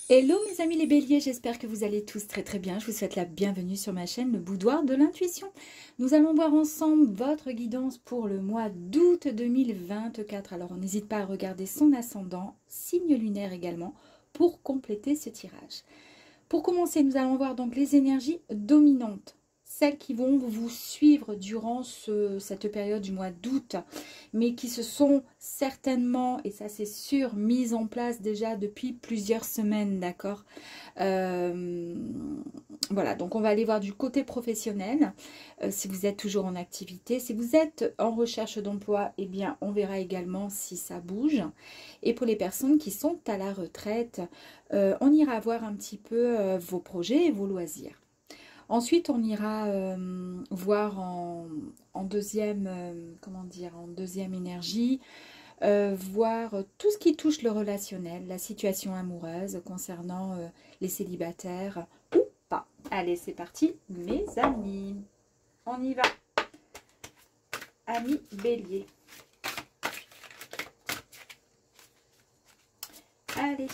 Hello mes amis les béliers, j'espère que vous allez tous très très bien. Je vous souhaite la bienvenue sur ma chaîne Le Boudoir de l'Intuition. Nous allons voir ensemble votre guidance pour le mois d'août 2024. Alors on n'hésite pas à regarder son ascendant, signe lunaire également, pour compléter ce tirage. Pour commencer, nous allons voir donc les énergies dominantes, celles qui vont vous suivre durant cette période du mois d'août, mais qui se sont certainement, et ça c'est sûr, mises en place déjà depuis plusieurs semaines, d'accord. Voilà, donc on va aller voir du côté professionnel, si vous êtes toujours en activité. Si vous êtes en recherche d'emploi, eh bien on verra également si ça bouge. Et pour les personnes qui sont à la retraite, on ira voir un petit peu vos projets et vos loisirs. Ensuite, on ira voir en deuxième, en deuxième énergie, voir tout ce qui touche le relationnel, la situation amoureuse concernant les célibataires ou pas. Allez, c'est parti, mes amis. On y va. Amis bélier. Allez.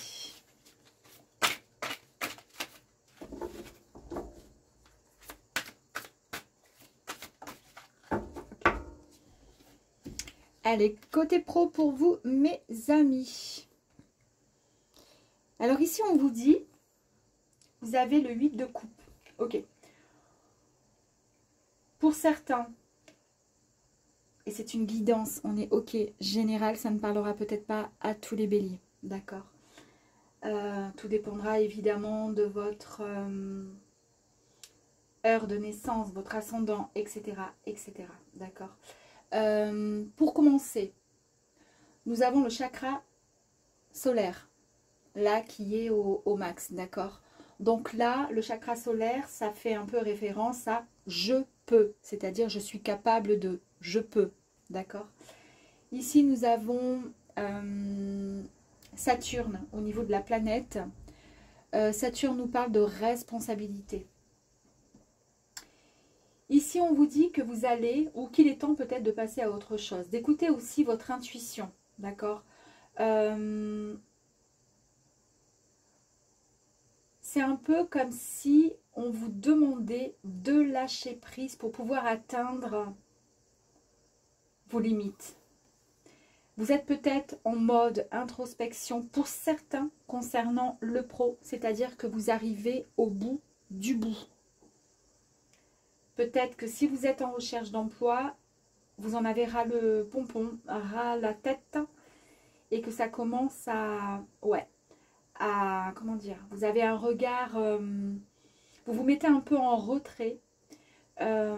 Allez, côté pro pour vous, mes amis. Alors ici, on vous dit, vous avez le 8 de coupe. Ok. Pour certains, et c'est une guidance, on est ok, général, ça ne parlera peut-être pas à tous les béliers. D'accord. Tout dépendra évidemment de votre heure de naissance, votre ascendant, etc. etc. D'accord. Pour commencer, nous avons le chakra solaire, là qui est au max, d'accord. Donc là, le chakra solaire, ça fait un peu référence à je peux, c'est-à-dire je suis capable de, je peux, d'accord. Ici, nous avons Saturne au niveau de la planète. Saturne nous parle de responsabilité. Ici, on vous dit que vous allez, ou qu'il est temps peut-être de passer à autre chose, d'écouter aussi votre intuition, d'accord. C'est un peu comme si on vous demandait de lâcher prise pour pouvoir atteindre vos limites. Vous êtes peut-être en mode introspection pour certains concernant le pro, c'est-à-dire que vous arrivez au bout du bout. Peut-être que si vous êtes en recherche d'emploi, vous en avez ras le pompon, ras la tête, et que ça commence à... Ouais, à... Comment dire? Vous avez un regard... vous vous mettez un peu en retrait par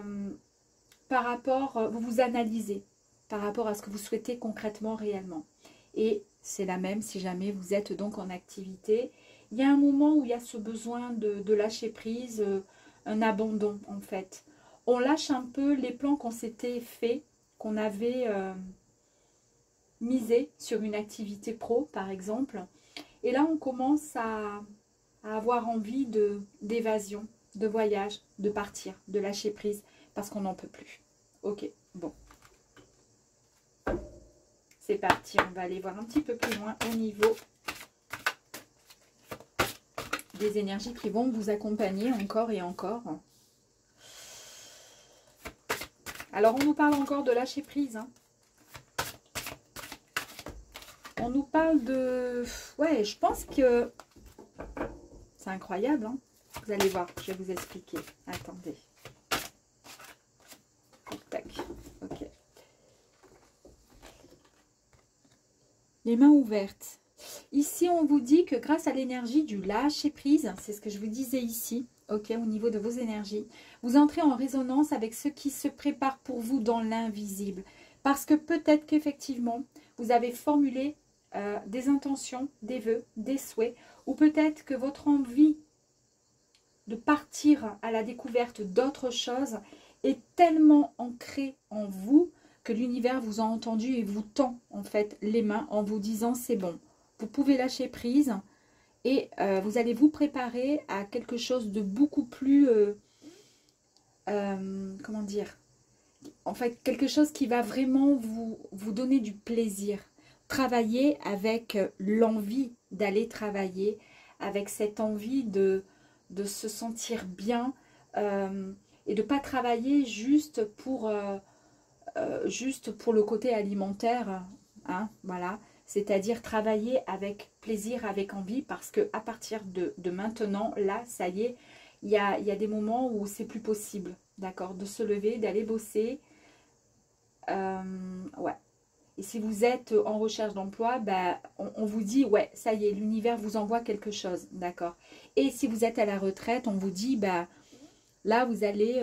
rapport... vous vous analysez par rapport à ce que vous souhaitez concrètement, réellement. Et c'est la même si jamais vous êtes donc en activité. Il y a un moment où il y a ce besoin de lâcher prise, un abandon en fait. On lâche un peu les plans qu'on s'était fait, qu'on avait misé sur une activité pro par exemple. Et là on commence à avoir envie d'évasion, de voyage, de partir, de lâcher prise parce qu'on n'en peut plus. Ok, bon. C'est parti, on va aller voir un petit peu plus loin au niveau des énergies qui vont vous accompagner encore et encore. Alors, on nous parle encore de lâcher prise. Hein. On nous parle de... Ouais, je pense que... C'est incroyable. Hein. Vous allez voir, je vais vous expliquer. Attendez. Tac, ok. Les mains ouvertes. Ici, on vous dit que grâce à l'énergie du lâcher prise, c'est ce que je vous disais ici, ok, au niveau de vos énergies, vous entrez en résonance avec ce qui se prépare pour vous dans l'invisible. Parce que peut-être qu'effectivement, vous avez formulé des intentions, des vœux, des souhaits, ou peut-être que votre envie de partir à la découverte d'autres choses est tellement ancrée en vous que l'univers vous a entendu et vous tend en fait les mains en vous disant c'est bon, vous pouvez lâcher prise et vous allez vous préparer à quelque chose de beaucoup plus, comment dire, en fait quelque chose qui va vraiment vous donner du plaisir. Travailler avec l'envie d'aller travailler, avec cette envie de se sentir bien et de ne pas travailler juste pour le côté alimentaire, hein, voilà. C'est-à-dire travailler avec plaisir, avec envie, parce que à partir de maintenant, là, ça y est, il y a des moments où c'est plus possible, d'accord, de se lever, d'aller bosser. Ouais. Et si vous êtes en recherche d'emploi, ben, on vous dit, ouais, ça y est, l'univers vous envoie quelque chose, d'accord. Et si vous êtes à la retraite, on vous dit, bah, là, vous allez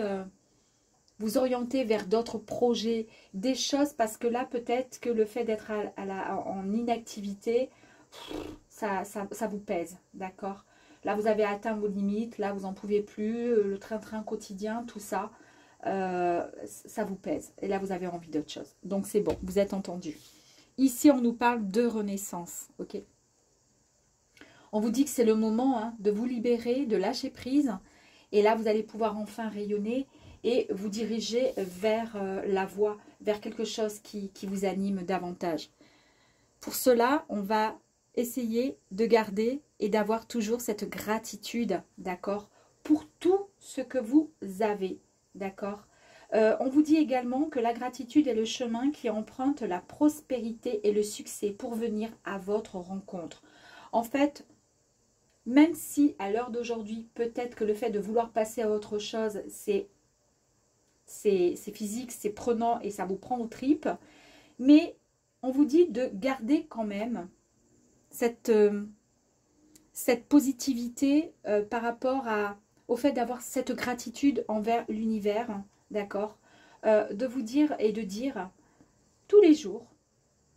vous orienter vers d'autres projets, des choses, parce que là, peut-être que le fait d'être en inactivité, ça vous pèse, d'accord. Là, vous avez atteint vos limites, là, vous n'en pouvez plus, le train-train quotidien, tout ça. Ça vous pèse. Et là, vous avez envie d'autre chose. Donc, c'est bon, vous êtes entendu. Ici, on nous parle de renaissance. Ok. On vous dit que c'est le moment hein, de vous libérer, de lâcher prise. Et là, vous allez pouvoir enfin rayonner et vous diriger vers la voie, vers quelque chose qui vous anime davantage. Pour cela, on va essayer de garder et d'avoir toujours cette gratitude, d'accord, pour tout ce que vous avez. D'accord. On vous dit également que la gratitude est le chemin qui emprunte la prospérité et le succès pour venir à votre rencontre. En fait, même si à l'heure d'aujourd'hui, peut-être que le fait de vouloir passer à autre chose, c'est physique, c'est prenant et ça vous prend aux tripes, mais on vous dit de garder quand même cette positivité par rapport au fait d'avoir cette gratitude envers l'univers, d'accord, de vous dire et de dire tous les jours,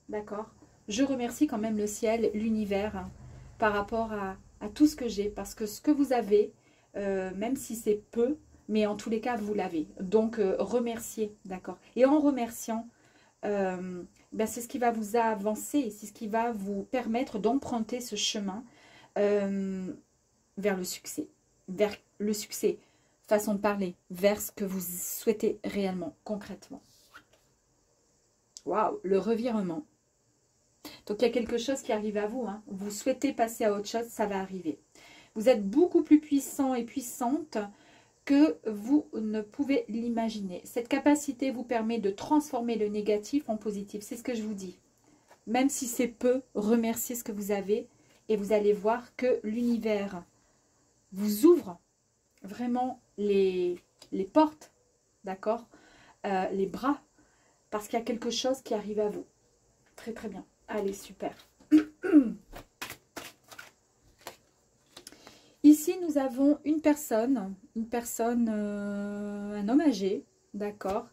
d'accord, je remercie quand même le ciel, l'univers, par rapport à tout ce que j'ai, parce que ce que vous avez, même si c'est peu, mais en tous les cas, vous l'avez. Donc, remerciez, d'accord. Et en remerciant, ben, c'est ce qui va vous avancer, c'est ce qui va vous permettre d'emprunter ce chemin vers le succès. Vers le succès, façon de parler, vers ce que vous souhaitez réellement, concrètement. Waouh, le revirement. Donc, il y a quelque chose qui arrive à vous. Hein. Vous souhaitez passer à autre chose, ça va arriver. Vous êtes beaucoup plus puissant et puissante que vous ne pouvez l'imaginer. Cette capacité vous permet de transformer le négatif en positif. C'est ce que je vous dis. Même si c'est peu, remerciez ce que vous avez et vous allez voir que l'univers vous ouvre vraiment les portes, d'accord, les bras, parce qu'il y a quelque chose qui arrive à vous. Très très bien. Allez, super. Ici, nous avons une personne, un homme âgé, d'accord.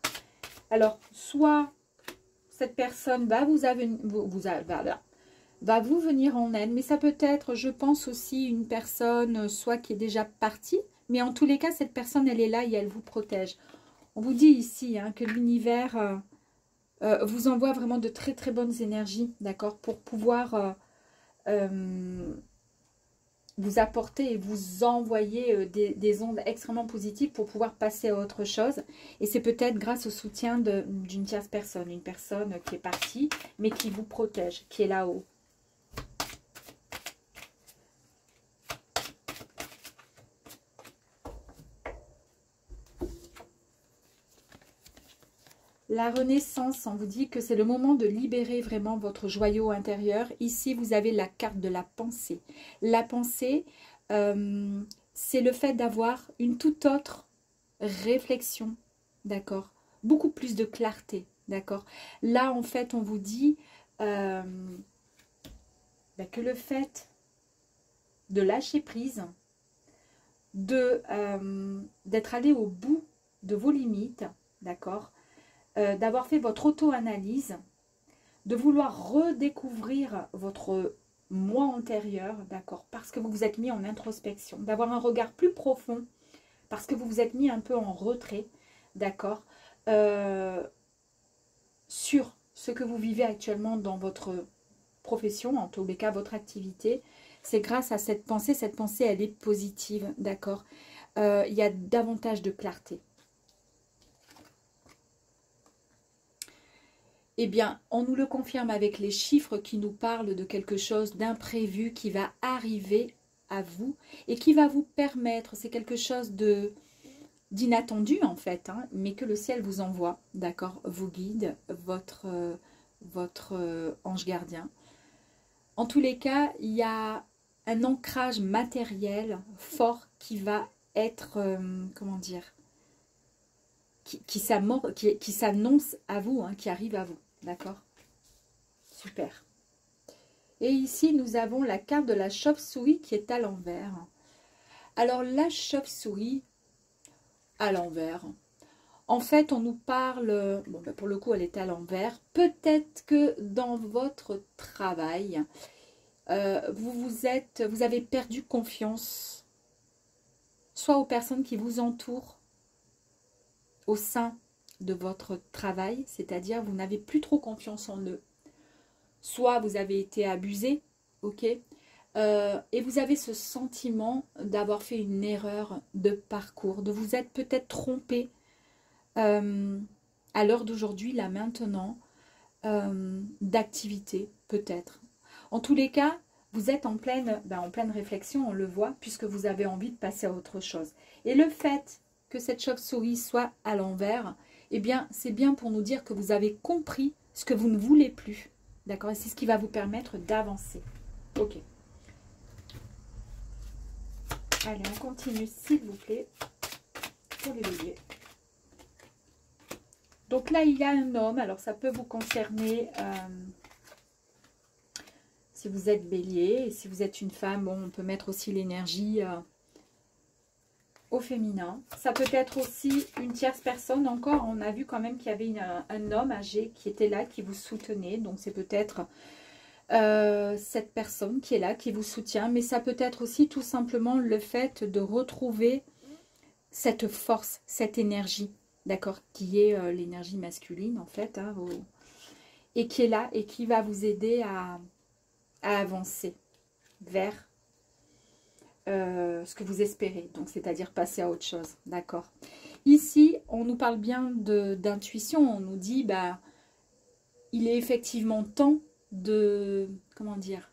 Alors, soit cette personne va va vous venir en aide, mais ça peut être, je pense aussi, une personne soit qui est déjà partie, mais en tous les cas, cette personne, elle est là et elle vous protège. On vous dit ici hein, que l'univers vous envoie vraiment de très très bonnes énergies, d'accord, pour pouvoir vous apporter et vous envoyer des ondes extrêmement positives pour pouvoir passer à autre chose. Et c'est peut-être grâce au soutien d'une tierce personne, une personne qui est partie, mais qui vous protège, qui est là-haut. La renaissance, on vous dit que c'est le moment de libérer vraiment votre joyau intérieur. Ici, vous avez la carte de la pensée. La pensée, c'est le fait d'avoir une toute autre réflexion, d'accord? Beaucoup plus de clarté, d'accord? Là, en fait, on vous dit que le fait de lâcher prise, d'être allé au bout de vos limites, d'accord? D'avoir fait votre auto-analyse, de vouloir redécouvrir votre moi antérieur, d'accord, parce que vous vous êtes mis en introspection, d'avoir un regard plus profond, parce que vous vous êtes mis un peu en retrait, d'accord, sur ce que vous vivez actuellement dans votre profession, en tous les cas votre activité. C'est grâce à cette pensée elle est positive, d'accord, il y a davantage de clarté. Eh bien, on nous le confirme avec les chiffres qui nous parlent de quelque chose d'imprévu qui va arriver à vous et qui va vous permettre, c'est quelque chose d'inattendu en fait, hein, mais que le ciel vous envoie, d'accord, vos guides, votre ange gardien. En tous les cas, il y a un ancrage matériel fort qui va être, comment dire, qui s'annonce à vous, hein, qui arrive à vous, d'accord? Super. Et ici, nous avons la carte de la chauve-souris qui est à l'envers. Alors, la chauve-souris à l'envers, en fait, on nous parle, bon, ben pour le coup, elle est à l'envers. Peut-être que dans votre travail, vous avez perdu confiance, soit aux personnes qui vous entourent, au sein de votre travail, c'est-à-dire vous n'avez plus trop confiance en eux. Soit vous avez été abusé, ok, et vous avez ce sentiment d'avoir fait une erreur de parcours, de vous être peut-être trompé à l'heure d'aujourd'hui, là maintenant, d'activité, peut-être. En tous les cas, vous êtes en pleine réflexion, on le voit, puisque vous avez envie de passer à autre chose. Et le fait que cette chauve-souris soit à l'envers, eh bien, c'est bien pour nous dire que vous avez compris ce que vous ne voulez plus. D'accord? Et c'est ce qui va vous permettre d'avancer. Ok. Allez, on continue, s'il vous plaît, pour les béliers. Donc là, il y a un homme. Alors, ça peut vous concerner si vous êtes bélier. Et si vous êtes une femme, bon, on peut mettre aussi l'énergie au féminin. Ça peut être aussi une tierce personne. Encore, on a vu quand même qu'il y avait un homme âgé qui était là, qui vous soutenait. Donc, c'est peut-être cette personne qui est là, qui vous soutient. Mais ça peut être aussi tout simplement le fait de retrouver cette force, cette énergie, d'accord, qui est l'énergie masculine en fait, hein, et qui est là et qui va vous aider à avancer vers ce que vous espérez, donc c'est-à-dire passer à autre chose, d'accord. Ici, on nous parle bien d'intuition, on nous dit, bah, il est effectivement temps de, comment dire,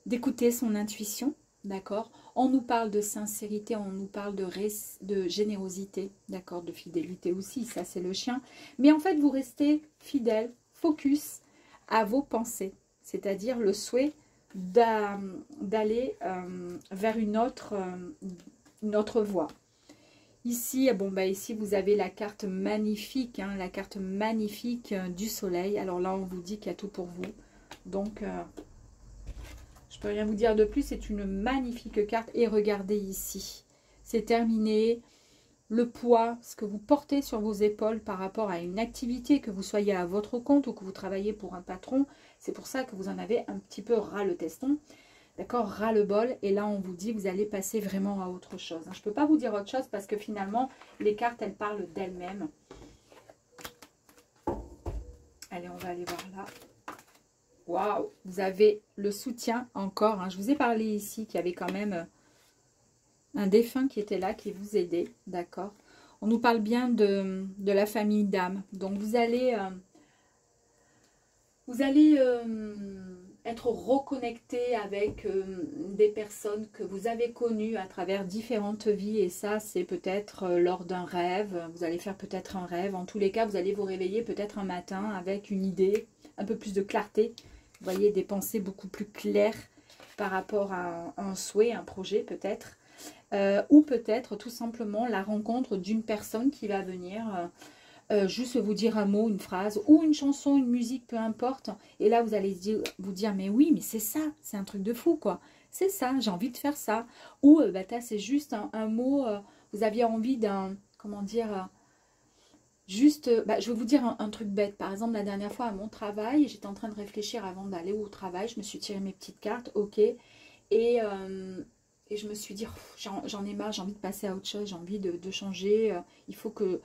d'écouter son intuition, d'accord. On nous parle de sincérité, on nous parle de générosité, d'accord, de fidélité aussi, ça c'est le chien. Mais en fait, vous restez fidèle, focus à vos pensées, c'est-à-dire le souhait d'aller vers une autre voie. Ici, bon, bah, ici, vous avez la carte magnifique, hein, la carte magnifique du soleil. Alors là, on vous dit qu'il y a tout pour vous. Donc, je ne peux rien vous dire de plus. C'est une magnifique carte. Et regardez ici, c'est terminé. Le poids, ce que vous portez sur vos épaules par rapport à une activité, que vous soyez à votre compte ou que vous travaillez pour un patron, c'est pour ça que vous en avez un petit peu ras le teston, d'accord, ras le bol. Et là, on vous dit, vous allez passer vraiment à autre chose. Je ne peux pas vous dire autre chose parce que finalement, les cartes, elles parlent d'elles-mêmes. Allez, on va aller voir là. Waouh, vous avez le soutien encore. Hein. Je vous ai parlé ici qu'il y avait quand même un défunt qui était là, qui vous aidait, d'accord. On nous parle bien de la famille d'âme. Donc, vous allez être reconnecté avec des personnes que vous avez connues à travers différentes vies. Et ça, c'est peut-être lors d'un rêve. Vous allez faire peut-être un rêve. En tous les cas, vous allez vous réveiller peut-être un matin avec une idée, un peu plus de clarté. Vous voyez, des pensées beaucoup plus claires par rapport à un souhait, un projet peut-être. Ou peut-être tout simplement la rencontre d'une personne qui va venir juste vous dire un mot, une phrase, ou une chanson, une musique, peu importe. Et là, vous allez vous dire, mais oui, mais c'est ça, c'est un truc de fou, quoi. C'est ça, j'ai envie de faire ça. Ou, c'est juste un mot, vous aviez envie d'un, comment dire, juste, je vais vous dire un truc bête. Par exemple, la dernière fois à mon travail, j'étais en train de réfléchir avant d'aller au travail, je me suis tiré mes petites cartes, ok, et je me suis dit, j'en ai marre, j'ai envie de passer à autre chose, j'ai envie de changer, il faut que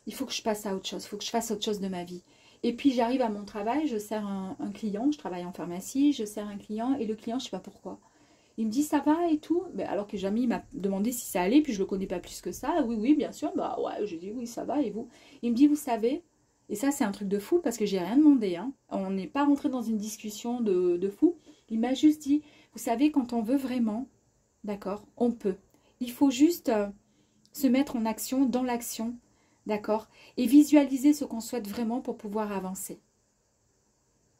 je passe à autre chose, il faut que je fasse autre chose de ma vie. Et puis j'arrive à mon travail, je sers un client, je travaille en pharmacie, je sers un client, et le client, je ne sais pas pourquoi. Il me dit, ça va et tout, mais alors que jamais il m'a demandé si ça allait, puis je ne le connais pas plus que ça. Oui, oui, bien sûr, bah ouais, j'ai dit oui, ça va, et vous? Il me dit, vous savez, et ça c'est un truc de fou, parce que j'ai rien demandé, hein. On n'est pas rentré dans une discussion de fou. Il m'a juste dit, vous savez, quand on veut vraiment, d'accord? On peut. Il faut juste se mettre en action, dans l'action, d'accord? Et visualiser ce qu'on souhaite vraiment pour pouvoir avancer.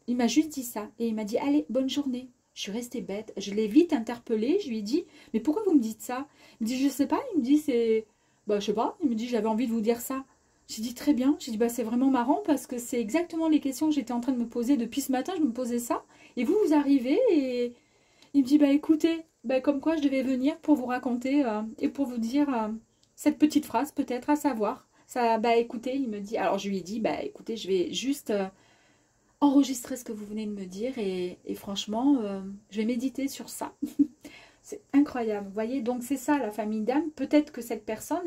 Il m'a juste dit ça et il m'a dit, allez, bonne journée. Je suis restée bête. Je l'ai vite interpellé. Je lui ai dit, mais pourquoi vous me dites ça? Il me dit, je sais pas. Il me dit, c'est... Bah, je sais pas. Il me dit, j'avais envie de vous dire ça. J'ai dit, très bien. J'ai dit, bah, c'est vraiment marrant parce que c'est exactement les questions que j'étais en train de me poser depuis ce matin. Je me posais ça. Et vous arrivez et il me dit, bah, écoutez, bah, comme quoi je devais venir pour vous raconter et pour vous dire cette petite phrase peut-être à savoir. Ça, bah, écoutez, il me dit, alors je lui ai dit, bah, écoutez, je vais juste... enregistrer ce que vous venez de me dire et franchement, je vais méditer sur ça. C'est incroyable, vous voyez, donc c'est ça la famille d'âme. Peut-être que cette personne,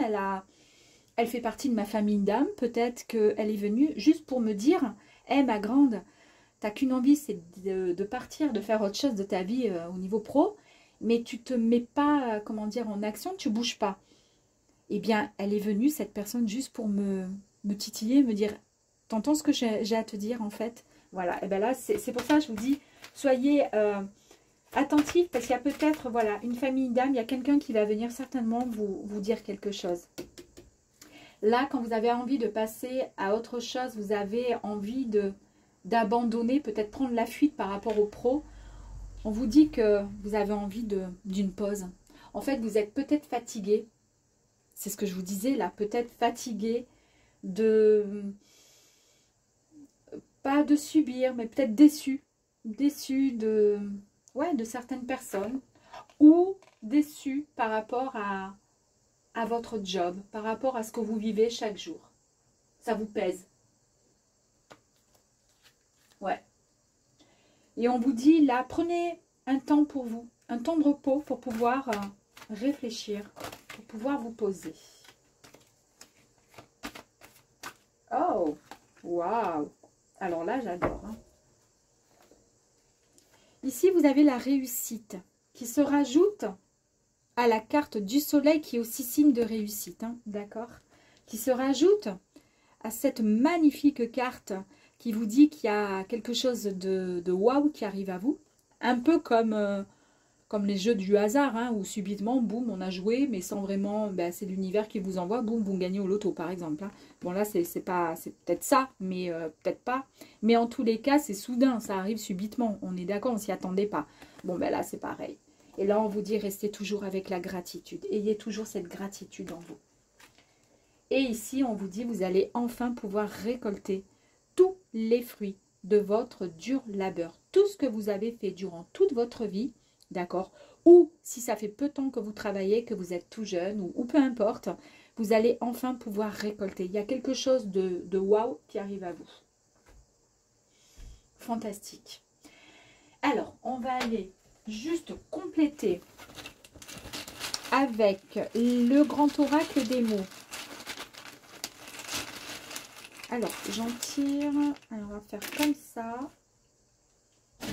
elle fait partie de ma famille d'âme, peut-être qu'elle est venue juste pour me dire, hé ma grande, t'as qu'une envie, c'est de partir, de faire autre chose de ta vie au niveau pro, mais tu te mets pas, comment dire, en action, tu bouges pas. Eh bien, elle est venue, cette personne, juste pour me titiller, me dire, t'entends ce que j'ai à te dire en fait? Voilà, et bien là, c'est pour ça que je vous dis, soyez attentifs, parce qu'il y a peut-être, voilà, une famille d'âmes, il y a quelqu'un qui va venir certainement vous dire quelque chose. Là, quand vous avez envie de passer à autre chose, vous avez envie d'abandonner, peut-être prendre la fuite par rapport au pro, on vous dit que vous avez envie d'une pause. En fait, vous êtes peut-être fatigué, c'est ce que je vous disais là, peut-être fatigué pas de subir, mais peut-être déçu de certaines personnes, ou déçu par rapport à votre job, par rapport à ce que vous vivez chaque jour. Ça vous pèse. Ouais. Et on vous dit, là, prenez un temps pour vous, un temps de repos pour pouvoir réfléchir, pour pouvoir vous poser. Oh, waouh! Alors là, j'adore. Hein. Ici, vous avez la réussite qui se rajoute à la carte du soleil qui est aussi signe de réussite. Hein, d'accord? Qui se rajoute à cette magnifique carte qui vous dit qu'il y a quelque chose de waouh qui arrive à vous. Un peu comme les jeux du hasard, hein, où subitement, boum, on a joué, mais sans vraiment, ben, c'est l'univers qui vous envoie, boum, vous gagnez au loto, par exemple. Hein. Bon, là, c'est peut-être ça, mais peut-être pas. Mais en tous les cas, c'est soudain, ça arrive subitement. On est d'accord, on s'y attendait pas. Bon, ben là, c'est pareil. Et là, on vous dit, restez toujours avec la gratitude. Ayez toujours cette gratitude en vous. Et ici, on vous dit, vous allez enfin pouvoir récolter tous les fruits de votre dur labeur. Tout ce que vous avez fait durant toute votre vie, d'accord? Ou si ça fait peu de temps que vous travaillez, que vous êtes tout jeune, ou peu importe, vous allez enfin pouvoir récolter. Il y a quelque chose de waouh qui arrive à vous. Fantastique. Alors, on va aller juste compléter avec le grand oracle des mots. Alors, j'en tire. Alors, on va faire comme ça.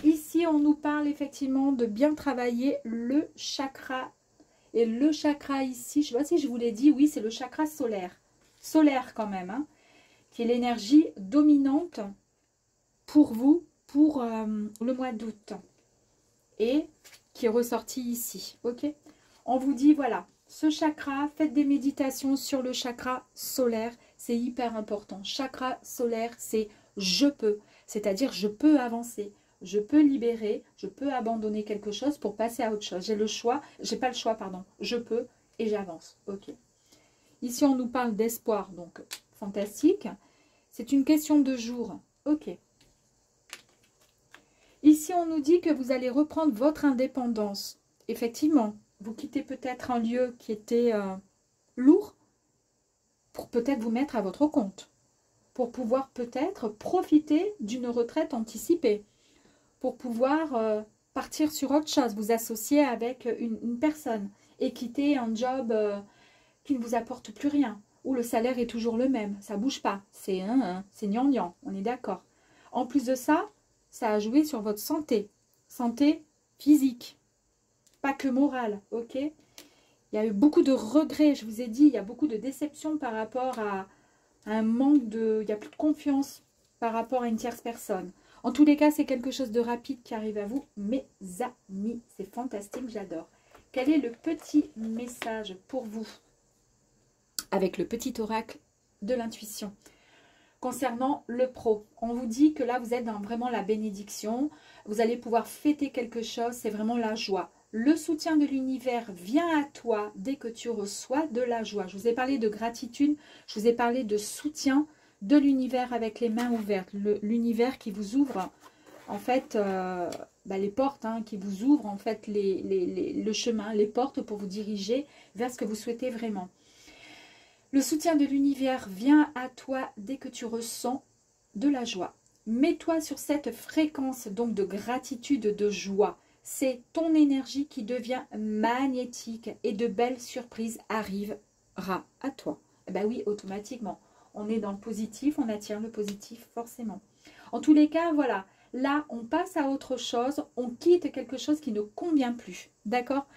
Ici, on nous parle effectivement de bien travailler le chakra. Et le chakra ici, je ne sais pas si je vous l'ai dit, oui, c'est le chakra solaire. Solaire quand même, hein, qui est l'énergie dominante pour vous, pour le mois d'août. Et qui est ressorti ici, ok? On vous dit, voilà, ce chakra, faites des méditations sur le chakra solaire, c'est hyper important. Chakra solaire, c'est je peux, c'est-à-dire je peux avancer. Je peux libérer, je peux abandonner quelque chose pour passer à autre chose. J'ai le choix, j'ai pas le choix, pardon. Je peux et j'avance. Ok. Ici, on nous parle d'espoir, donc fantastique. C'est une question de jour. Ok. Ici, on nous dit que vous allez reprendre votre indépendance. Effectivement, vous quittez peut-être un lieu qui était lourd pour peut-être vous mettre à votre compte. Pour pouvoir peut-être profiter d'une retraite anticipée. Pour pouvoir partir sur autre chose, vous associer avec une personne et quitter un job qui ne vous apporte plus rien, où le salaire est toujours le même, ça ne bouge pas, c'est gnangnan, on est d'accord. En plus de ça, ça a joué sur votre santé physique, pas que morale, ok? Il y a eu beaucoup de regrets, je vous ai dit, il y a beaucoup de déceptions par rapport à un manque de... Il n'y a plus de confiance par rapport à une tierce personne. En tous les cas, c'est quelque chose de rapide qui arrive à vous. Mes amis, c'est fantastique, j'adore. Quel est le petit message pour vous avec le petit oracle de l'intuition concernant le pro? On vous dit que là, vous êtes dans vraiment la bénédiction. Vous allez pouvoir fêter quelque chose. C'est vraiment la joie. Le soutien de l'univers vient à toi dès que tu reçois de la joie. Je vous ai parlé de gratitude. Je vous ai parlé de soutien de l'univers avec les mains ouvertes. L'univers qui vous ouvre, en fait, les portes, hein, qui vous ouvrent, en fait, le chemin, les portes pour vous diriger vers ce que vous souhaitez vraiment. Le soutien de l'univers vient à toi dès que tu ressens de la joie. Mets-toi sur cette fréquence donc de gratitude, de joie. C'est ton énergie qui devient magnétique et de belles surprises arrivera à toi. Eh bien oui, automatiquement. On est dans le positif, on attire le positif forcément. En tous les cas, voilà. Là, on passe à autre chose. On quitte quelque chose qui ne convient plus. D'accord ?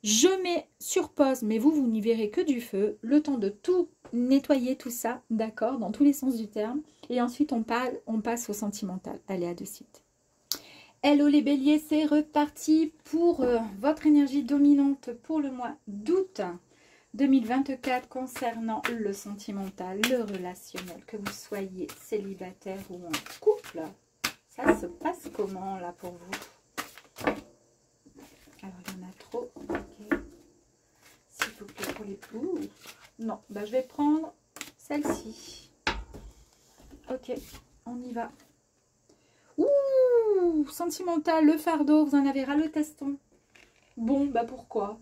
Je mets sur pause, mais vous n'y verrez que du feu. Le temps de tout nettoyer, tout ça. D'accord ? Dans tous les sens du terme. Et ensuite, on passe au sentimental. Allez, à de suite. Hello les béliers, c'est reparti pour votre énergie dominante pour le mois d'août 2024 concernant le sentimental, le relationnel, que vous soyez célibataire ou en couple. Ça se passe comment là pour vous? Alors il y en a trop. Okay. S'il vous plaît pour les plous. Non, bah, je vais prendre celle-ci. Ok, on y va. Ouh, sentimental, le fardeau, vous en avez ras le teston. Bon, bah pourquoi?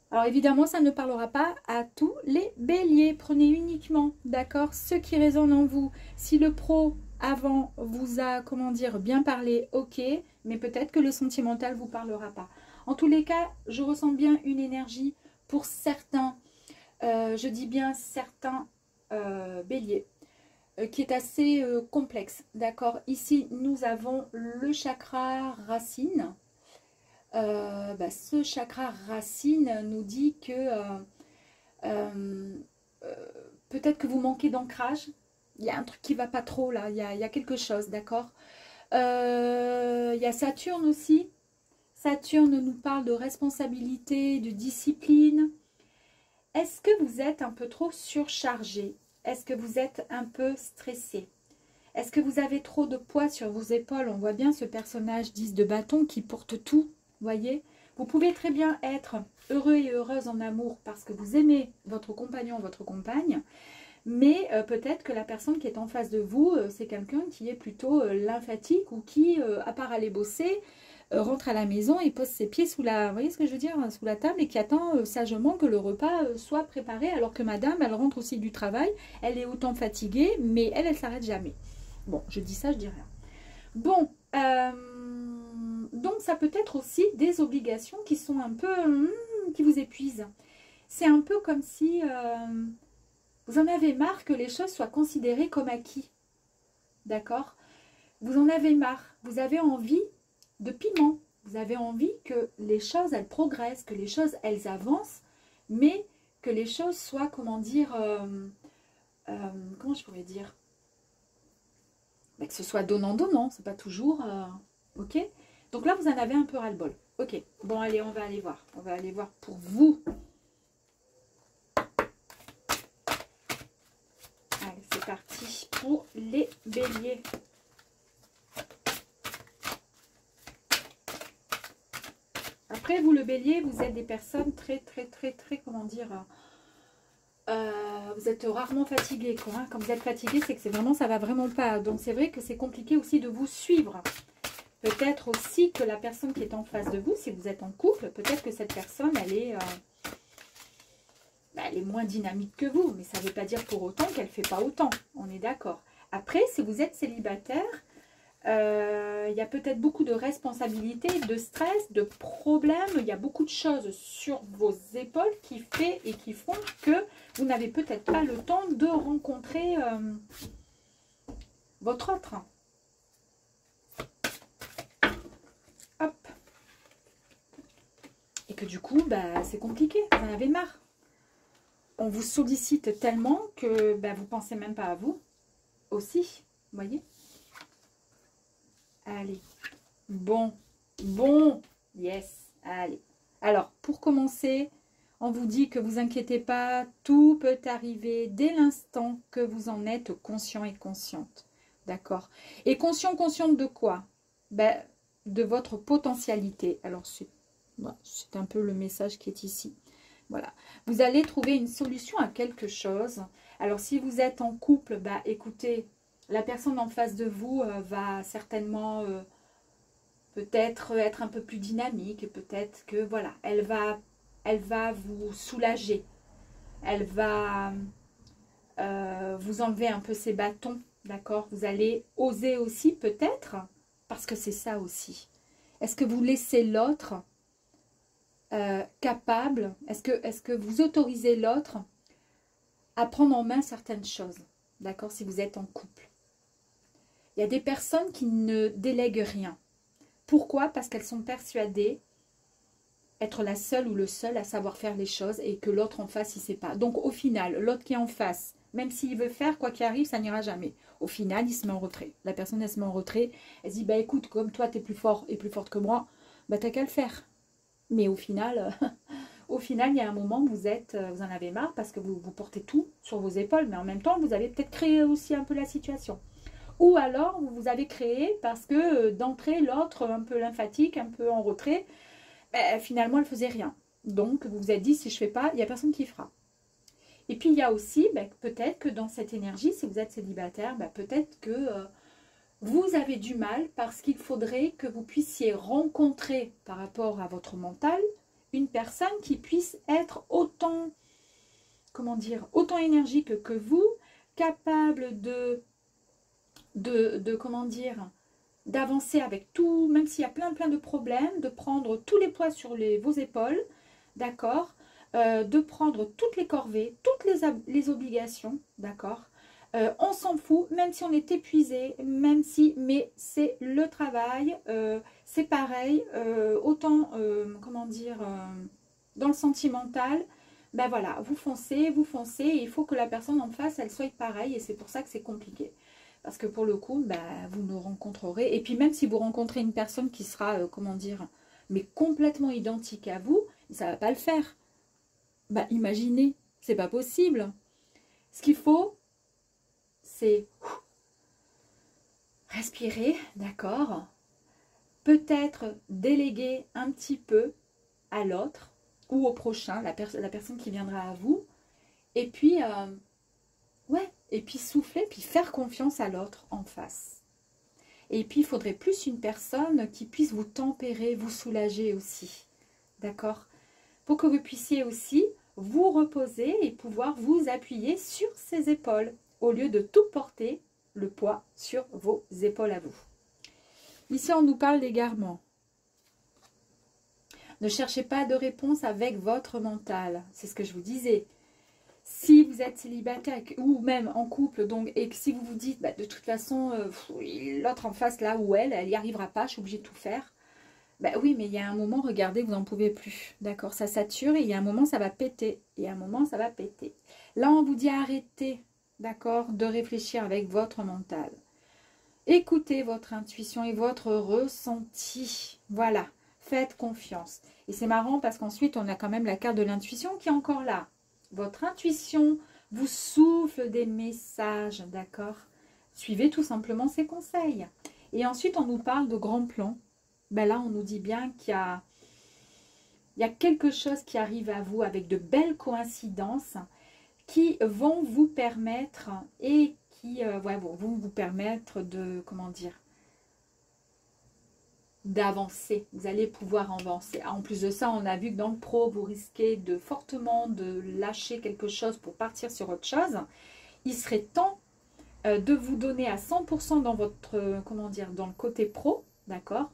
Alors évidemment, ça ne parlera pas à tous les béliers. Prenez uniquement, d'accord, ce qui résonne en vous. Si le pro avant vous a, comment dire, bien parlé, ok, mais peut-être que le sentimental ne vous parlera pas. En tous les cas, je ressens bien une énergie pour certains, je dis bien certains béliers, qui est assez complexe, d'accord. Ici, nous avons le chakra racine. Ce chakra racine nous dit que peut-être que vous manquez d'ancrage. Il y a un truc qui ne va pas trop là, il y a quelque chose, d'accord. Il y a Saturne aussi. Saturne nous parle de responsabilité, de discipline. Est-ce que vous êtes un peu trop surchargé? Est-ce que vous êtes un peu stressé? Est-ce que vous avez trop de poids sur vos épaules? On voit bien ce personnage 10 de bâton qui porte tout. Voyez, vous pouvez très bien être heureux et heureuse en amour parce que vous aimez votre compagnon, votre compagne, mais peut-être que la personne qui est en face de vous, c'est quelqu'un qui est plutôt lymphatique ou qui, à part aller bosser, rentre à la maison et pose ses pieds sous la, vous voyez ce que je veux dire, sous la table et qui attend sagement que le repas soit préparé, alors que madame, elle rentre aussi du travail, elle est autant fatiguée, mais elle s'arrête jamais. Bon, je dis ça, je dis rien. Bon, donc ça peut être aussi des obligations qui sont un peu, qui vous épuisent. C'est un peu comme si vous en avez marre que les choses soient considérées comme acquis. D'accord? Vous en avez marre. Vous avez envie de piment. Vous avez envie que les choses, elles progressent, que les choses, elles avancent, mais que les choses soient, comment dire, comment je pourrais dire, que ce soit donnant-donnant, c'est pas toujours, ok. Donc là, vous en avez un peu ras-le-bol. Ok, bon, allez, on va aller voir. On va aller voir pour vous. Allez, c'est parti pour les béliers. Après, vous, le bélier, vous êtes des personnes très, comment dire, vous êtes rarement fatigué, quoi. Hein. Quand vous êtes fatigué, c'est que c'est vraiment, ça va vraiment pas. Donc, c'est vrai que c'est compliqué aussi de vous suivre. Peut-être aussi que la personne qui est en face de vous, si vous êtes en couple, peut-être que cette personne, elle est moins dynamique que vous. Mais ça ne veut pas dire pour autant qu'elle ne fait pas autant. On est d'accord. Après, si vous êtes célibataire, il y a peut-être beaucoup de responsabilités, de stress, de problèmes. Il y a beaucoup de choses sur vos épaules qui font que vous n'avez peut-être pas le temps de rencontrer votre autre. Hop. Et que du coup, c'est compliqué. Vous en avez marre. On vous sollicite tellement que vous ne pensez même pas à vous aussi. Vous voyez? Allez. Bon. Yes. Allez. Alors, pour commencer, on vous dit que vous inquiétez pas, tout peut arriver dès l'instant que vous en êtes conscient et consciente. D'accord? Et conscient, consciente de quoi? Ben, de votre potentialité. Alors, c'est un peu le message qui est ici. Voilà. Vous allez trouver une solution à quelque chose. Alors, si vous êtes en couple, bah, écoutez, la personne en face de vous va certainement peut-être être un peu plus dynamique. Peut-être que, voilà, elle va vous soulager. Elle va vous enlever un peu ses bâtons. D'accord? Vous allez oser aussi, peut-être, parce que c'est ça aussi. Est-ce que vous laissez l'autre capable, est-ce que vous autorisez l'autre à prendre en main certaines choses, d'accord, si vous êtes en couple. Il y a des personnes qui ne délèguent rien. Pourquoi? Parce qu'elles sont persuadées être la seule ou le seul à savoir faire les choses et que l'autre en face, il ne sait pas. Donc au final, l'autre qui est en face, même s'il veut faire, quoi qu'il arrive, ça n'ira jamais. Au final, il se met en retrait. La personne, elle se met en retrait, elle se dit, bah écoute, comme toi, tu es plus fort et plus forte que moi, bah t'as qu'à le faire. Mais au final, il y a un moment où vous en avez marre parce que vous portez tout sur vos épaules, mais en même temps, vous avez peut-être créé aussi un peu la situation. Ou alors, vous avez créé parce que d'entrée, l'autre, un peu lymphatique, un peu en retrait, finalement, elle ne faisait rien. Donc, vous vous êtes dit, si je ne fais pas, il n'y a personne qui fera. Et puis, il y a aussi, peut-être que dans cette énergie, si vous êtes célibataire, peut-être que vous avez du mal parce qu'il faudrait que vous puissiez rencontrer par rapport à votre mental une personne qui puisse être autant, comment dire, autant énergique que vous, capable comment dire, d'avancer avec tout, même s'il y a plein de problèmes, de prendre tous les poids sur vos épaules, d'accord, de prendre toutes les corvées, toutes les obligations, d'accord. On s'en fout, même si on est épuisé, même si, mais c'est le travail, c'est pareil, autant, comment dire, dans le sentimental, ben voilà, vous foncez, et il faut que la personne en face, elle soit pareille, et c'est pour ça que c'est compliqué. Parce que pour le coup, vous nous rencontrerez, et puis même si vous rencontrez une personne qui sera, comment dire, mais complètement identique à vous, ça ne va pas le faire. Imaginez, c'est pas possible. Ce qu'il faut, c'est respirer, d'accord, peut-être déléguer un petit peu à l'autre ou au prochain, la personne qui viendra à vous, et puis, et puis souffler, puis faire confiance à l'autre en face. Et puis, il faudrait plus une personne qui puisse vous tempérer, vous soulager aussi, d'accord, pour que vous puissiez aussi vous reposer et pouvoir vous appuyer sur ses épaules, au lieu de tout porter le poids sur vos épaules à vous. Ici, on nous parle d'égarement. Ne cherchez pas de réponse avec votre mental. C'est ce que je vous disais. Si vous êtes célibataire ou même en couple, donc, et que si vous vous dites, de toute façon, l'autre en face, là où elle n'y arrivera pas, je suis obligée de tout faire. Oui, mais il y a un moment, regardez, vous n'en pouvez plus. D'accord, ça sature et il y a un moment, ça va péter. Et un moment, ça va péter. Là, on vous dit arrêtez, d'accord, de réfléchir avec votre mental. Écoutez votre intuition et votre ressenti. Voilà, faites confiance. Et c'est marrant parce qu'ensuite, on a quand même la carte de l'intuition qui est encore là. Votre intuition vous souffle des messages, d'accord? Suivez tout simplement ses conseils. Et ensuite, on nous parle de grands plans. Là, on nous dit bien qu'il y a quelque chose qui arrive à vous avec de belles coïncidences qui vont vous permettre et qui vont vous permettre de, comment dire, d'avancer. Vous allez pouvoir avancer. En plus de ça, on a vu que dans le pro, vous risquez fortement de lâcher quelque chose pour partir sur autre chose. Il serait temps de vous donner à 100% dans votre, comment dire, dans le côté pro, d'accord,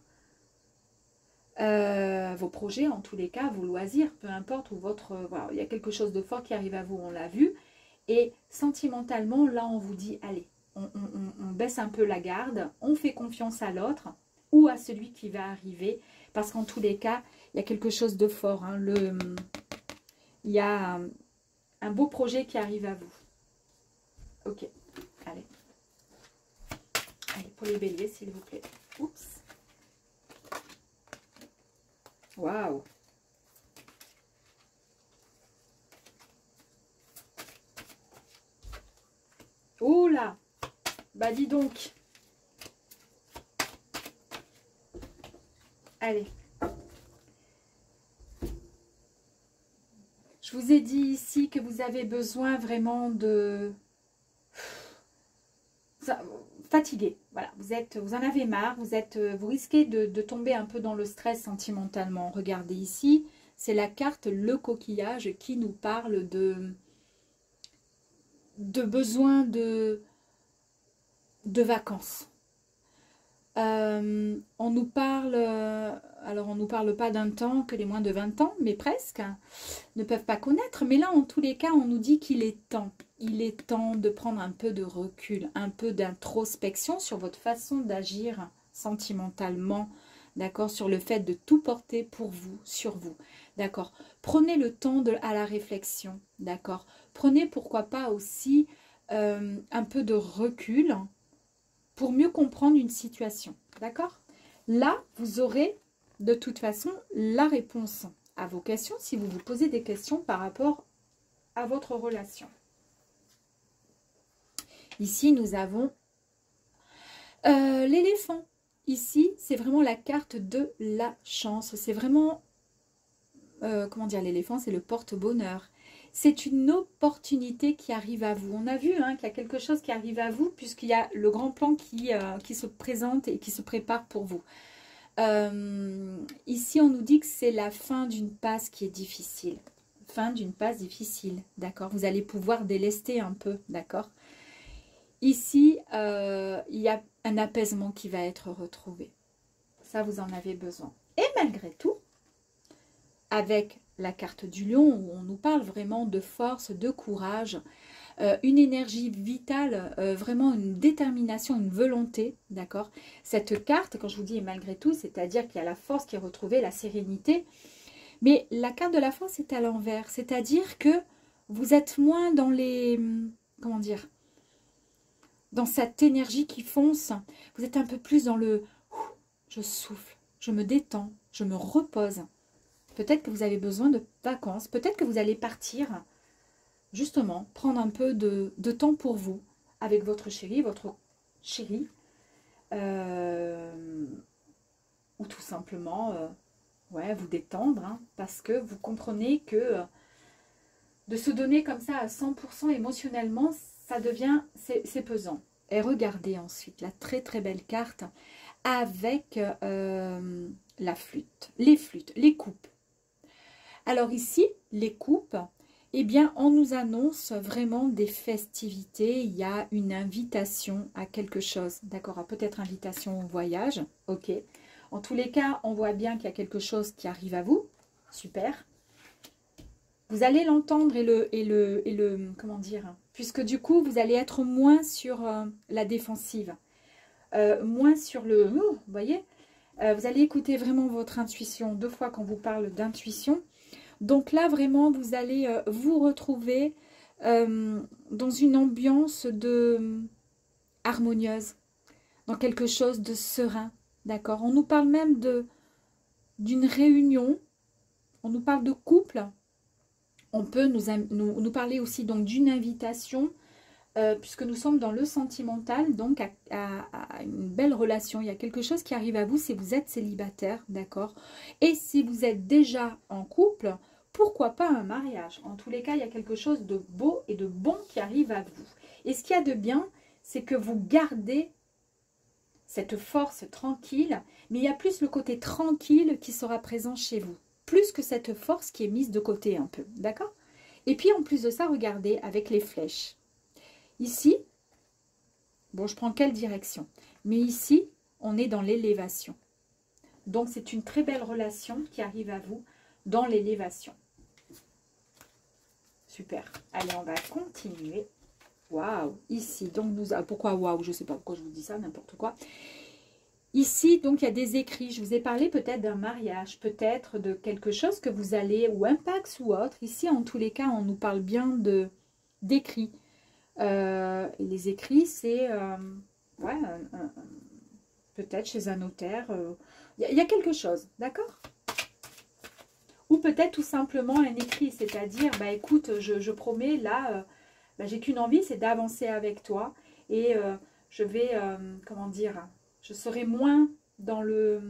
vos projets en tous les cas, vos loisirs, peu importe, ou votre, voilà, il y a quelque chose de fort qui arrive à vous, on l'a vu. Et sentimentalement, là, on vous dit, allez, on baisse un peu la garde, on fait confiance à l'autre ou à celui qui va arriver, parce qu'en tous les cas, il y a quelque chose de fort. Hein, il y a un beau projet qui arrive à vous. Ok, allez. Allez, pour les béliers, s'il vous plaît. Oups. Waouh. Oh là, bah dis donc. Allez. Je vous ai dit ici que vous avez besoin vraiment de... fatigué. Voilà, vous en avez marre, vous risquez de tomber un peu dans le stress sentimentalement. Regardez ici, c'est la carte le coquillage qui nous parle de besoin de vacances. On nous parle, alors on nous parle pas d'un temps que les moins de 20 ans, mais presque, ne peuvent pas connaître. Mais là, en tous les cas, on nous dit qu'il est temps. Il est temps de prendre un peu de recul, un peu d'introspection sur votre façon d'agir sentimentalement, d'accord, sur le fait de tout porter pour vous, sur vous, d'accord. Prenez le temps à la réflexion, d'accord. Prenez pourquoi pas aussi un peu de recul pour mieux comprendre une situation, d'accord. Là, vous aurez de toute façon la réponse à vos questions si vous vous posez des questions par rapport à votre relation. Ici, nous avons l'éléphant. Ici, c'est vraiment la carte de la chance. C'est vraiment, comment dire, l'éléphant, c'est le porte-bonheur. C'est une opportunité qui arrive à vous. On a vu qu'il y a quelque chose qui arrive à vous puisqu'il y a le grand plan qui se présente et qui se prépare pour vous. Ici, on nous dit que c'est la fin d'une passe qui est difficile. Fin d'une passe difficile, d'accord. Vous allez pouvoir délester un peu, d'accord. Ici, il y a un apaisement qui va être retrouvé. Ça, vous en avez besoin. Et malgré tout, avec la carte du lion, où on nous parle vraiment de force, de courage, une énergie vitale, vraiment une détermination, une volonté, d'accord. Cette carte, quand je vous dis et malgré tout, c'est-à-dire qu'il y a la force qui est retrouvée, la sérénité, mais la carte de la force est à l'envers, c'est-à-dire que vous êtes moins dans les, comment dire, dans cette énergie qui fonce, vous êtes un peu plus dans le, je souffle, je me détends, je me repose. Peut-être que vous avez besoin de vacances, peut-être que vous allez partir, justement, prendre un peu de temps pour vous, avec votre chéri, votre chérie, ou tout simplement, ouais, vous détendre, parce que vous comprenez que de se donner comme ça à 100% émotionnellement, ça devient, c'est pesant. Et regardez ensuite la très très belle carte avec la flûte, les coupes. Alors ici, les coupes, eh bien, on nous annonce vraiment des festivités. Il y a une invitation à quelque chose, d'accord, peut-être invitation au voyage, ok. En tous les cas, on voit bien qu'il y a quelque chose qui arrive à vous, super. Vous allez l'entendre et le, comment dire, puisque du coup, vous allez être moins sur la défensive, moins sur le, vous voyez, vous allez écouter vraiment votre intuition. 2 fois qu'on vous parle d'intuition. Donc là, vraiment, vous allez vous retrouver dans une ambiance harmonieuse, dans quelque chose de serein, d'accord. On nous parle même d'une réunion, on nous parle de couple. On peut nous parler aussi donc d'une invitation, puisque nous sommes dans le sentimental, donc à une belle relation. Il y a quelque chose qui arrive à vous si vous êtes célibataire, d'accord. Et si vous êtes déjà en couple, pourquoi pas un mariage? En tous les cas, il y a quelque chose de beau et de bon qui arrive à vous. Et ce qu'il y a de bien, c'est que vous gardez cette force tranquille, mais il y a plus le côté tranquille qui sera présent chez vous. Plus que cette force qui est mise de côté un peu, d'accord? Et puis en plus de ça, regardez avec les flèches. Ici, bon, je prends quelle direction? Mais ici, on est dans l'élévation. Donc c'est une très belle relation qui arrive à vous dans l'élévation. Super. Allez, on va continuer. Waouh, ici, donc nous avons... Pourquoi waouh? Je ne sais pas pourquoi je vous dis ça, n'importe quoi. Ici, donc, il y a des écrits. Je vous ai parlé peut-être d'un mariage, peut-être de quelque chose que vous allez, ou un Pax ou autre. Ici, en tous les cas, on nous parle bien d'écrits. Les écrits, c'est ouais, peut-être chez un notaire. Il y a quelque chose, d'accord? Ou peut-être tout simplement un écrit, c'est-à-dire, bah écoute, je promets là, ben, j'ai qu'une envie, c'est d'avancer avec toi. Et je vais, comment dire, je serai moins dans le,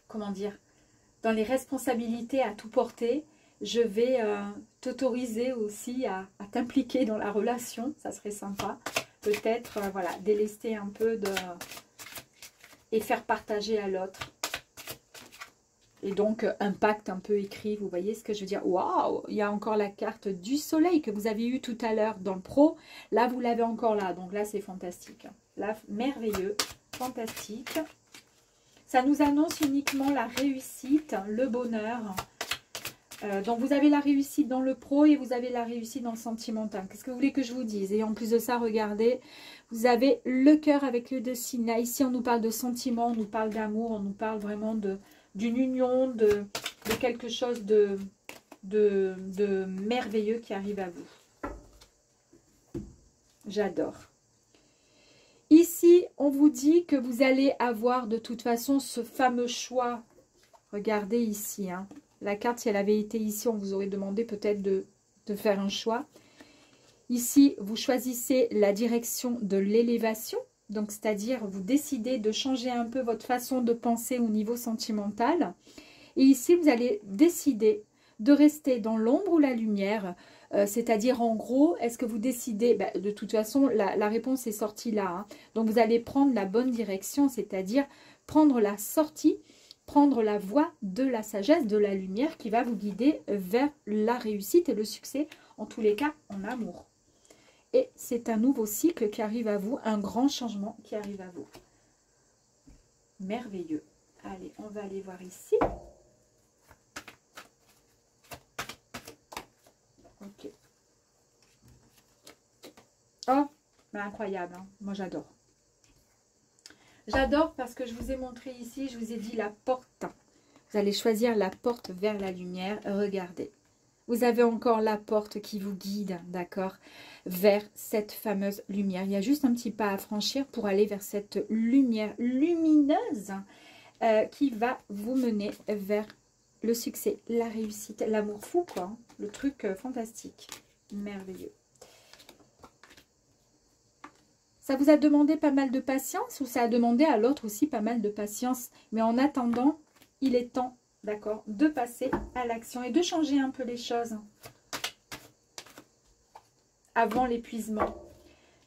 comment dire, dans les responsabilités à tout porter. Je vais t'autoriser aussi à t'impliquer dans la relation, ça serait sympa. Peut-être, voilà, délester un peu et faire partager à l'autre. Et donc, un pacte un peu écrit, vous voyez ce que je veux dire? Waouh! Il y a encore la carte du soleil que vous avez eue tout à l'heure dans le pro. Là, vous l'avez encore là. Donc là, c'est fantastique. Là, merveilleux, fantastique. Ça nous annonce uniquement la réussite, le bonheur. Donc, vous avez la réussite dans le pro et vous avez la réussite dans le sentimental. Qu'est-ce que vous voulez que je vous dise? Et en plus de ça, regardez, vous avez le cœur avec le dessin. Là, ici, on nous parle de sentiments, on nous parle d'amour, on nous parle vraiment d'une union, de quelque chose de merveilleux qui arrive à vous. J'adore. Ici, on vous dit que vous allez avoir de toute façon ce fameux choix. Regardez ici, hein. La carte, si elle avait été ici, on vous aurait demandé peut-être de faire un choix. Ici, vous choisissez la direction de l'élévation. Donc, c'est-à-dire, vous décidez de changer un peu votre façon de penser au niveau sentimental. Et ici, vous allez décider de rester dans l'ombre ou la lumière. C'est-à-dire, en gros, est-ce que vous décidez... Ben, de toute façon, la réponse est sortie là. Hein. Donc, vous allez prendre la bonne direction, c'est-à-dire prendre la sortie, prendre la voie de la sagesse, de la lumière qui va vous guider vers la réussite et le succès, en tous les cas, en amour. Et c'est un nouveau cycle qui arrive à vous, un grand changement qui arrive à vous. Merveilleux. Allez, on va aller voir ici. Ok. Oh, mais incroyable, hein. Moi j'adore. J'adore parce que je vous ai montré ici, je vous ai dit la porte. Vous allez choisir la porte vers la lumière. Regardez. Vous avez encore la porte qui vous guide, d'accord, vers cette fameuse lumière. Il y a juste un petit pas à franchir pour aller vers cette lumière lumineuse qui va vous mener vers le succès, la réussite, l'amour fou, quoi. Le truc fantastique, merveilleux. Ça vous a demandé pas mal de patience ou ça a demandé à l'autre aussi pas mal de patience. Mais en attendant, il est temps, d'accord, de passer à l'action et de changer un peu les choses avant l'épuisement.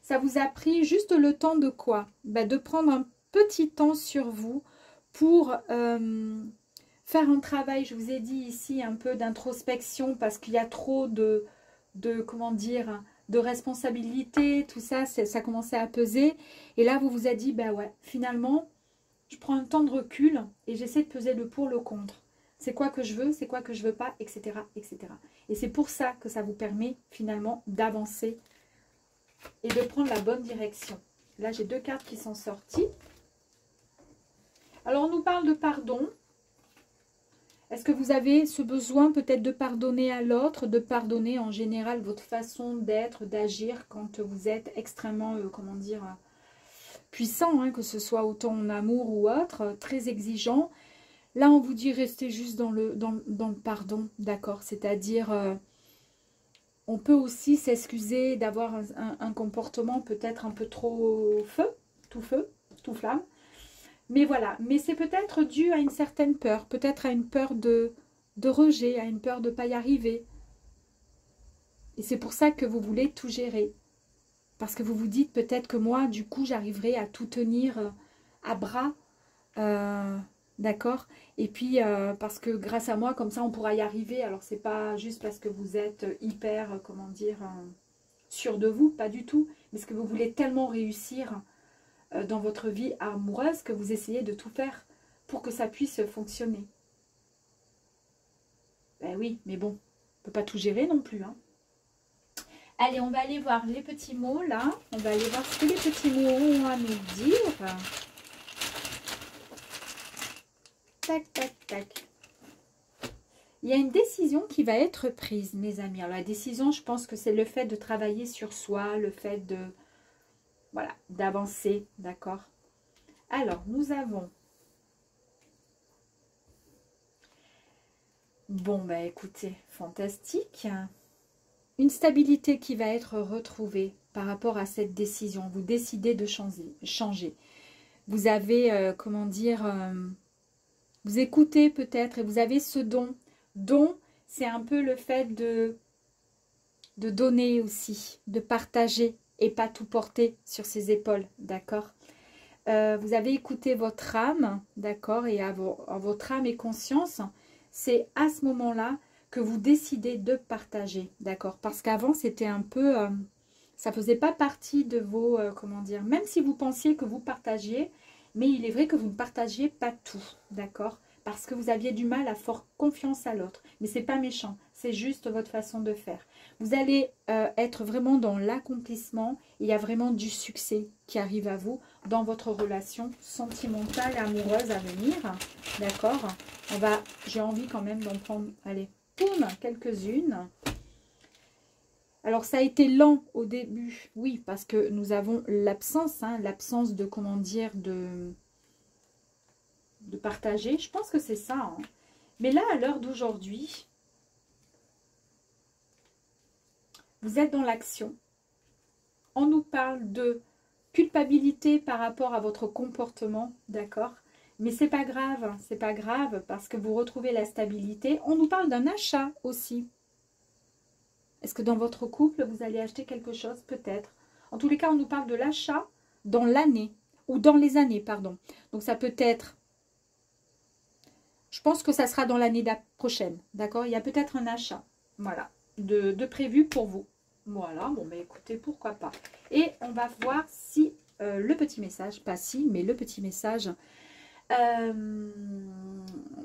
Ça vous a pris juste le temps de quoi? Ben, de prendre un petit temps sur vous pour faire un travail, je vous ai dit ici, un peu d'introspection parce qu'il y a trop de comment dire, de responsabilité, tout ça, ça commençait à peser. Et là, vous vous êtes dit, ben ouais, finalement, je prends un temps de recul et j'essaie de peser le pour, le contre. C'est quoi que je veux, c'est quoi que je veux pas, etc. etc. Et c'est pour ça que ça vous permet finalement d'avancer et de prendre la bonne direction. Là, j'ai deux cartes qui sont sorties. Alors, on nous parle de pardon. Est-ce que vous avez ce besoin peut-être de pardonner à l'autre, de pardonner en général votre façon d'être, d'agir quand vous êtes extrêmement, comment dire, puissant, hein, que ce soit autant en amour ou autre, très exigeant. Là, on vous dit restez juste dans le pardon, d'accord? C'est-à-dire, on peut aussi s'excuser d'avoir un comportement peut-être un peu trop feu, tout flamme. Mais voilà, mais c'est peut-être dû à une certaine peur, peut-être à une peur de rejet, à une peur de ne pas y arriver. Et c'est pour ça que vous voulez tout gérer. Parce que vous vous dites peut-être que moi, du coup, j'arriverai à tout tenir à bras. D'accord? Et puis, parce que grâce à moi, comme ça, on pourra y arriver. Alors, c'est pas juste parce que vous êtes hyper, comment dire, sûr de vous, pas du tout. Mais parce que vous voulez tellement réussir dans votre vie amoureuse que vous essayez de tout faire pour que ça puisse fonctionner. Ben oui, mais bon, on ne peut pas tout gérer non plus, hein. Allez, on va aller voir les petits mots, là. On va aller voir ce que les petits mots ont à nous dire. Tac, tac, tac. Il y a une décision qui va être prise, mes amis. Alors, la décision, je pense que c'est le fait de travailler sur soi, le fait de, voilà, d'avancer, d'accord? Alors, nous avons... Bon, bah écoutez, fantastique. une stabilité qui va être retrouvée par rapport à cette décision. Vous décidez de changer. Vous avez, comment dire, vous écoutez peut-être et vous avez ce don. Don, c'est un peu le fait de donner aussi, de partager et pas tout porter sur ses épaules, d'accord? Vous avez écouté votre âme, d'accord? Et à votre âme et conscience, c'est à ce moment-là que vous décidez de partager, d'accord? Parce qu'avant, c'était un peu... ça faisait pas partie de vos... comment dire? Même si vous pensiez que vous partagiez, mais il est vrai que vous ne partagiez pas tout, d'accord? Parce que vous aviez du mal à faire confiance à l'autre. Mais c'est pas méchant, c'est juste votre façon de faire. Vous allez être vraiment dans l'accomplissement. Il y a vraiment du succès qui arrive à vous dans votre relation sentimentale et amoureuse à venir. D'accord? J'ai envie quand même d'en prendre, allez, poum, quelques-unes. Alors, ça a été lent au début, oui, parce que nous avons l'absence, hein, l'absence de, comment dire, de partager. Je pense que c'est ça. Hein. Mais là, à l'heure d'aujourd'hui, vous êtes dans l'action. On nous parle de culpabilité par rapport à votre comportement, d'accord? Mais c'est pas grave parce que vous retrouvez la stabilité. On nous parle d'un achat aussi. Est-ce que dans votre couple, vous allez acheter quelque chose? Peut-être. En tous les cas, on nous parle de l'achat dans l'année, ou dans les années, pardon. Donc ça peut être, je pense que ça sera dans l'année prochaine, d'accord? Il y a peut-être un achat, voilà, de prévu pour vous. Voilà, bon, ben écoutez, pourquoi pas. Et on va voir si le petit message, pas si, mais le petit message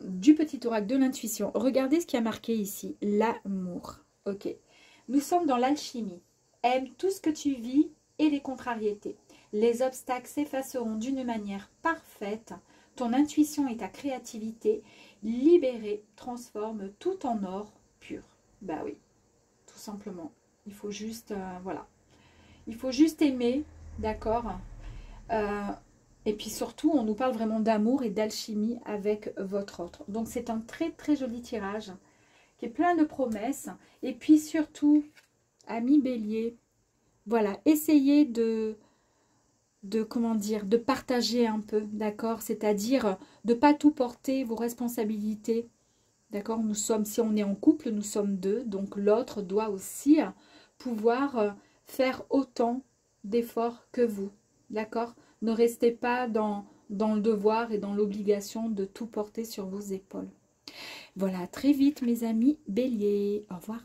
du petit oracle de l'intuition. Regardez ce qui a marqué ici, l'amour, ok? Nous sommes dans l'alchimie. Aime tout ce que tu vis et les contrariétés. Les obstacles s'effaceront d'une manière parfaite. Ton intuition et ta créativité libérées transforment tout en or pur. Bah oui, tout simplement. Il faut juste, voilà. Il faut juste aimer, d'accord? Et puis surtout, on nous parle vraiment d'amour et d'alchimie avec votre autre. Donc c'est un très très joli tirage qui est plein de promesses. Et puis surtout, amis bélier, voilà, essayez de comment dire, de partager un peu, d'accord? C'est-à-dire de ne pas tout porter, vos responsabilités, d'accord? Nous sommes, si on est en couple, nous sommes deux, donc l'autre doit aussi pouvoir faire autant d'efforts que vous, d'accord? Ne restez pas dans le devoir et dans l'obligation de tout porter sur vos épaules. Voilà, très vite mes amis béliers, au revoir.